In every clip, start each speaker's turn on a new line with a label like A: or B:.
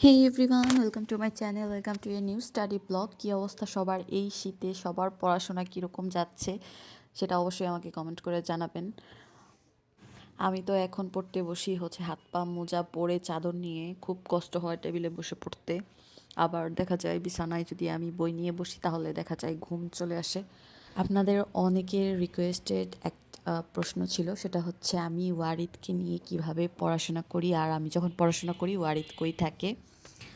A: Hey everyone, welcome to my channel, welcome to a new study blog. কী অবস্থা সবার এই শীতে? সবার পড়াশোনা কীরকম যাচ্ছে সেটা অবশ্যই আমাকে কমেন্ট করে জানাবেন। আমি তো এখন পড়তে বসি হাত পা মোজা পরে চাদর নিয়ে, খুব কষ্ট হয় টেবিলে বসে পড়তে। আবার দেখা যায় বিছানায় যদি আমি বই নিয়ে বসি তাহলে দেখা যায় ঘুম চলে আসে। আপনাদের অনেকের রিকোয়েস্টেড এক প্রশ্ন ছিল, সেটা হচ্ছে আমি ওয়ারিদকে নিয়ে কিভাবে পড়াশোনা করি, আর আমি যখন পড়াশোনা করি ওয়ারিদ কই থাকে।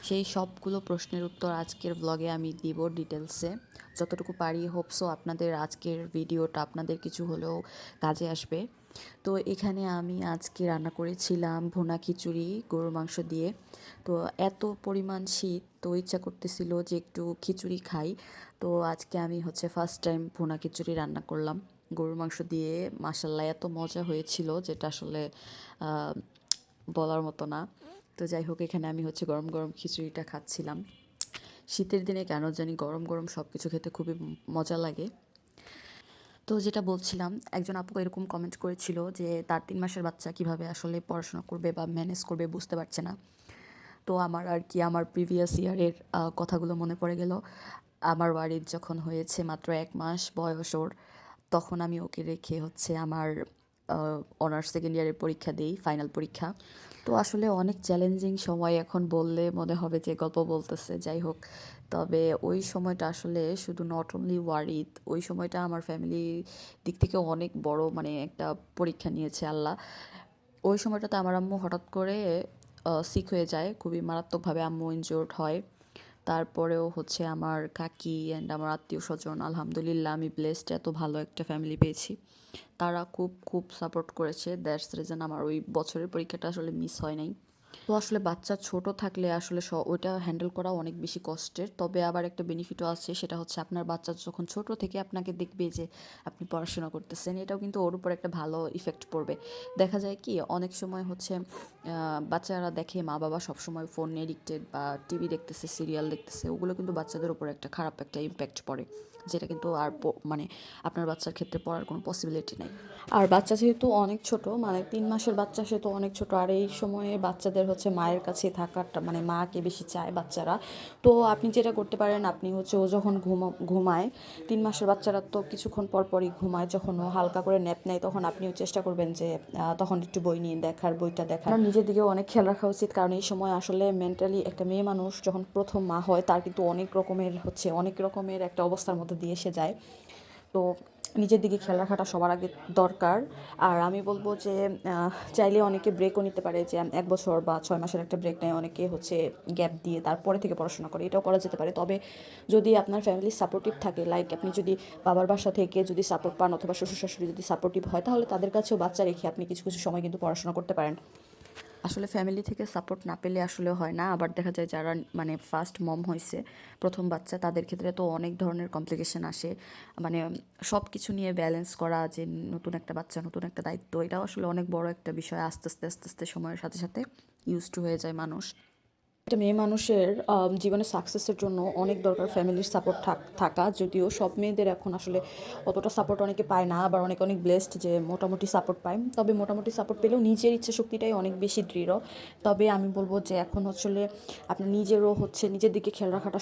A: সেই সবগুলো প্রশ্নের উত্তর আজকের ব্লগে আমি দিব ডিটেলসে, যতটুকু পারি। হোপসো আপনাদের আজকের ভিডিওটা আপনাদের কিছু হলেও কাজে আসবে। তো এখানে আমি আজকে রান্না করেছিলাম ভুনা খিচুড়ি গরুর মাংস দিয়ে। তো এত পরিমাণ শীত, তো ইচ্ছা করতেছিল যে একটু খিচুড়ি খাই। তো আজকে আমি ফার্স্ট টাইম ভুনা খিচুড়ি রান্না করলাম গরুর মাংস দিয়ে। মাশাল্লাহ এত মজা হয়েছিল যেটা আসলে বলার মতো না। তো যাই হোক, এখানে আমি গরম গরম খিচুড়িটা খাচ্ছিলাম। শীতের দিনে কেন জানি গরম গরম সব কিছু খেতে খুবই মজা লাগে। তো যেটা বলছিলাম, একজন আপু এরকম কমেন্ট করেছিল যে তার 3 মাসের বাচ্চা কিভাবে আসলে পড়াশোনা করবে বা ম্যানেজ করবে বুঝতে পারছে না। তো আমার আমার প্রিভিয়াস ইয়ারের কথাগুলো মনে পড়ে গেল। আমার ওয়ারিদ যখন হয়েছে মাত্র 1 মাস বয়স ওর, তখন আমি ওকে রেখে আমার অনার্স সেকেন্ড ইয়ারের পরীক্ষা দিই, ফাইনাল পরীক্ষা। তো আসলে অনেক চ্যালেঞ্জিং সময়, এখন বললে মনে হবে যে গল্প বলতেছে। যাই হোক, তবে ওই সময়টা আসলে শুধু নট অনলি ওয়ারিদ, ওই সময়টা আমার ফ্যামিলি দিক থেকে অনেক বড় একটা পরীক্ষা নিয়েছে আল্লাহ। ওই সময়টাতে আমার আম্মু হঠাৎ করে সিক হয়ে যায়, খুবই মারাত্মকভাবে আম্মু ইনজিওর্ড হয়। তারপরেও আমার কাকি অ্যান্ড আমার আত্মীয় স্বজন, আলহামদুলিল্লাহ আমি ব্লেসড, এত ভালো একটা ফ্যামিলি পেয়েছি। তারা খুব খুব সাপোর্ট করেছে, দ্যাটস রিজন আমার ওই বছরের পরীক্ষাটা আসলে মিস হয় নাই। তো আসলে বাচ্চা ছোট থাকলে আসলে ওইটা হ্যান্ডেল করা অনেক বেশি কষ্টের। তবে আবার একটা বেনিফিটও আছে, সেটা হচ্ছে আপনার বাচ্চা যখন ছোট থেকে আপনাকে দেখবে যে আপনি পড়াশোনা করতেছেন, এটাও কিন্তু ওর উপর একটা ভালো ইফেক্ট পড়বে। দেখা যায় কি অনেক সময় বাচ্চারা দেখে মা বাবা সবসময় ফোন এডিক্টেড বা টিভি দেখতেছে, সিরিয়াল দেখতেছে, ওগুলো কিন্তু বাচ্চাদের উপর একটা খারাপ একটা ইম্প্যাক্ট পড়ে, যেটা কিন্তু আর আপনার বাচ্চার ক্ষেত্রে পড়ার কোনো পসিবিলিটি নাই। আর বাচ্চা যেহেতু অনেক ছোট, 3 মাসের বাচ্চা, সে তো অনেক ছোট। আর এই সময়ে বাচ্চাদের মায়ের কাছে থাকাটা, মাকে বেশি চায় বাচ্চারা। তো আপনি যেটা করতে পারেন, আপনি ও যখন ঘুমায়, 3 মাসের বাচ্চারা তো কিছুক্ষণ পর পরই ঘুমায়, যখন ও হালকা করে ন্যাপ নেয় তখন আপনিও চেষ্টা করবেন যে তখন একটু বই নিয়ে দেখার, বইটা দেখার। নিজের দিকেও অনেক খেয়াল রাখা উচিত, কারণ এই সময় আসলে মেন্টালি একটা মেয়ে মানুষ যখন প্রথম মা হয় তার কিন্তু অনেক রকমের একটা অবস্থার মধ্যে দিয়ে এসে যায়। তো নিজের দিকে খেয়াল রাখাটা সবার আগে দরকার। আর আমি বলবো যে চাইলে অনেকে ব্রেকও নিতে পারে, যে 1 বছর বা 6 মাসের একটা ব্রেক নেয়, অনেকে গ্যাপ দিয়ে তারপরে থেকে পড়াশোনা করে, এটাও করা যেতে পারে। তবে যদি আপনার ফ্যামিলি সাপোর্টিভ থাকে, লাইক আপনি যদি বাবার বাসা থেকে যদি সাপোর্ট পান অথবা শ্বশুর শাশুড়ি যদি সাপোর্টিভ হয়, তাহলে তাদের কাছেও বাচ্চা রেখে আপনি কিছু কিছু সময় কিন্তু পড়াশোনা করতে পারেন। আসলে ফ্যামিলি থেকে সাপোর্ট না পেলে আসলে হয় না। আবার দেখা যায় যারা ফার্স্ট মম হয়েছে, প্রথম বাচ্চা, তাদের ক্ষেত্রে তো অনেক ধরনের কমপ্লিকেশন আসে। মানে সব কিছু নিয়ে ব্যালেন্স করা, যে নতুন একটা বাচ্চা, নতুন একটা দায়িত্ব, এটাও আসলে অনেক বড় একটা বিষয়। আস্তে আস্তে আস্তে আস্তে সময়ের সাথে সাথে ইউজ টু হয়ে যায় মানুষ। একটা মেয়ে মানুষের জীবনে সাকসেসের জন্য অনেক দরকার ফ্যামিলির সাপোর্ট থাকা। যদিও সব মেয়েদের এখন আসলে অতটা সাপোর্ট অনেকে পায় না, আবার অনেক অনেক ব্লেসড যে মোটামুটি সাপোর্ট পায়। তবে মোটামুটি সাপোর্ট পেলেও নিজের ইচ্ছা শক্তিটাই অনেক বেশি দৃঢ়। তবে আমি বলবো যে এখন আপনার নিজেরও নিজের দিকে খেয়াল রাখাটা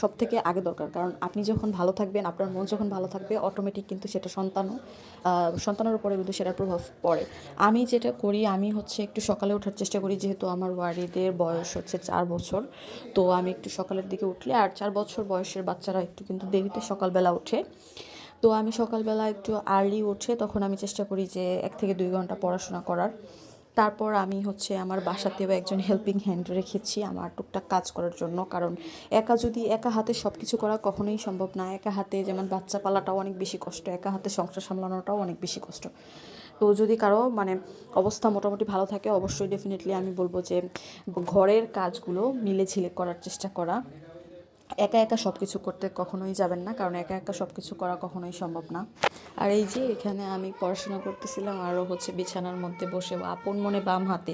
A: সব থেকে আগে দরকার। কারণ আপনি যখন ভালো থাকবেন, আপনার মন যখন ভালো থাকবে, অটোমেটিক কিন্তু সেটা সন্তানের উপরে কিন্তু সেটার প্রভাব পড়ে। আমি যেটা করি, আমি একটু সকালে ওঠার চেষ্টা করি, যেহেতু আমার ওয়ারিদের বয়স 4 বছর। তো আমি একটু সকালের দিকে উঠলে, আর 4 বছর বয়সের বাচ্চারা একটু কিন্তু দেরিতে সকালবেলা ওঠে। তো আমি সকালবেলা একটু আর্লি উঠে তখন আমি চেষ্টা করি যে 1 থেকে 2 ঘন্টা পড়াশোনা করার। তারপর আমি আমার বাসাতেও একজন হেল্পিং হ্যান্ড রেখেছি আমার টুকটাক কাজ করার জন্য। কারণ একা হাতে সব কিছু করা কখনোই সম্ভব না। একা হাতে যেমন বাচ্চা পালাটাও অনেক বেশি কষ্ট, একা হাতে সংসার সামলানোটাও অনেক বেশি কষ্ট। তো যদি কারো অবস্থা মোটামুটি ভালো থাকে, অবশ্যই ডেফিনেটলি আমি বলবো যে ঘরের কাজগুলো মিলেঝিলে করার চেষ্টা করা। একা একা সব কিছু করতে কখনোই যাবেন না, কারণ একা একা সব কিছু করা কখনোই সম্ভব না। আর এই যে এখানে আমি পড়াশোনা করতেছিলাম, আর ও বিছানার মধ্যে বসে আপন মনে বাম হাতে,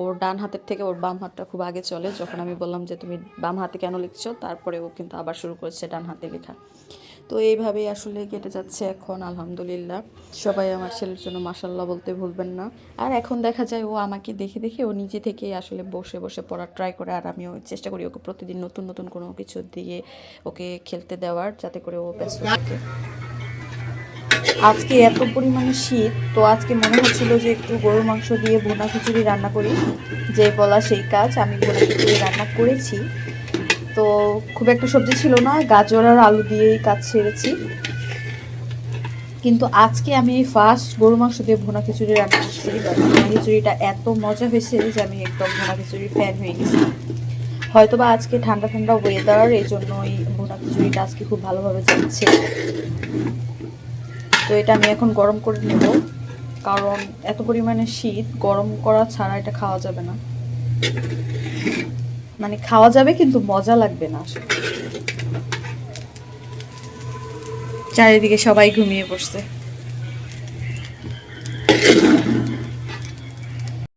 A: ওর ডান হাতের থেকে ওর বাম হাতটা খুব আগে চলে। যখন আমি বললাম যে তুমি বাম হাতে কেন লিখছো, তারপরে ও কিন্তু আবার শুরু করেছে ডান হাতে লেখা। তো এইভাবেই আসলে কেটে যাচ্ছে এখন, আলহামদুলিল্লাহ। সবাই আমার ছেলের জন্য মাশাল্লাহ বলতে ভুলবেন না। আর এখন দেখা যায় ও আমাকে দেখে দেখে ও নিজে থেকেই আসলে বসে বসে পড়ার ট্রাই করে, আর আমিও চেষ্টা করি ওকে প্রতিদিন নতুন নতুন কোনো কিছু দিয়ে ওকে খেলতে দেওয়ার, যাতে করে ও ব্যস্ত থাকে। আজকে এত পরিমাণে শীত, তো আজকে মনে হচ্ছিল যে একটু গরুর মাংস দিয়ে ভুনা খিচুড়ি রান্না করি। যে বলা সেই কাজ, আমি ভুনা খিচুড়ি রান্না করেছি। তো খুব একটা সবজি ছিল না, গাজর আর আলু দিয়েই কাজ সেরেছি। কিন্তু আজকে আমি ফার্স্ট গরু মাংস দিয়ে ভুনা খিচুড়ি রান্না করছি। ভুনা খিচুড়িটা এত মজা হয়েছে যে আমি একদম ভুনা খিচুড়ির ফ্যান হয়ে গেছি। হয়তোবা আজকে ঠান্ডা ঠান্ডা ওয়েদার, এই জন্যই ভুনা খিচুড়িটা আজকে খুব ভালোভাবে যাচ্ছে। তো এটা আমি এখন গরম করে নেব, কারণ এত পরিমাণে শীত, গরম করা ছাড়া এটা খাওয়া যাবে না। মানে খাওয়া যাবে কিন্তু মজা লাগবে না আসলে। চারিদিকে সবাই ঘুমিয়ে পড়ছে।